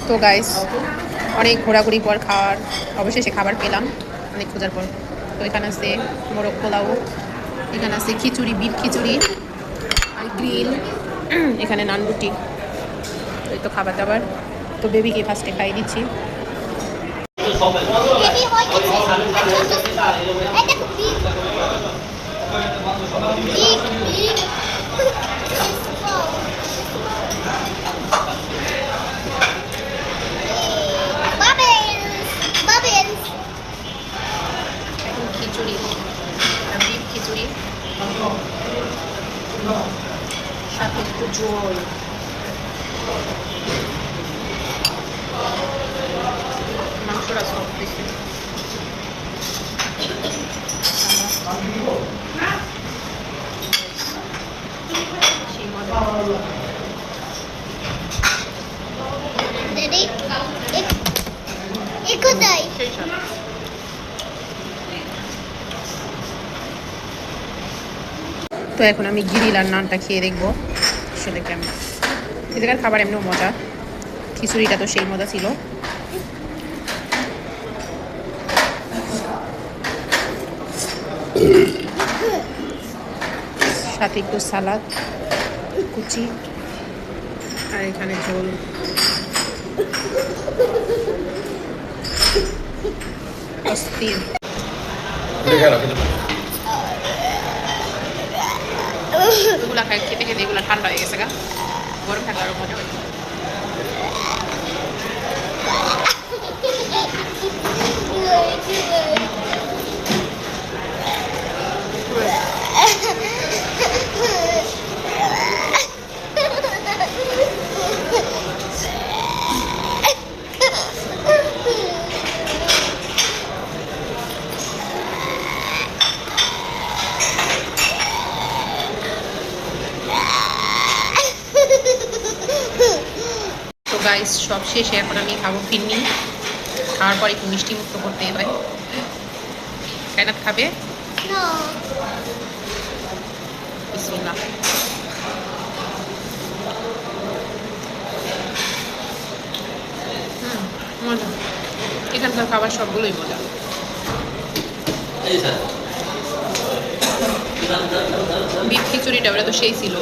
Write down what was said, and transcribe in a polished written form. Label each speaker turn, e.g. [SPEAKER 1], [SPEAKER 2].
[SPEAKER 1] তো গাইস, অনেক ঘোরাঘুরি পর খাওয়ার অবশেষে খাবার পেলাম, অনেক খোঁজার পর। তো এখানে আছে মোরগ পোলাও, এখানে আছে খিচুড়ি, বিফ খিচুড়ি আর গ্রিল, এখানে নান রুটি। এই তো খাবার দাবার। তো বেবিকে ফার্স্টে খাইয়ে দিচ্ছি। খিচুড়ি, বিফ খিচুড়ি, সাথে একটু ঝোল। মাংসটা সফট বেশি। তো এখন আমি গ্রিল আর নানটা খেয়ে দেখবো আসলে কেমন। এদিকের খাবার এমনিও মজা, খিচুড়িটা তো সেই মজা ছিল। সাথে একটু সালাদ কুচি আর এখানে ঝোল। অস্থির। এগুলা খাই খেতে খেতে এগুলো ঠান্ডা হয়ে গেছে গা, গরম থাকলে আরো মজা হয়। তো গাইস, সব শেষে এখন আমি খাবো ফিরনি। খাওয়ার পর একটু মিষ্টি মুক্ত করতে হয়। কায়নাত খাবে? বিসমিল্লাহ। মজা, এখানকার খাবার সবগুলোই মজা। বিফ খিচুড়িটা ওটা তো সেই ছিল।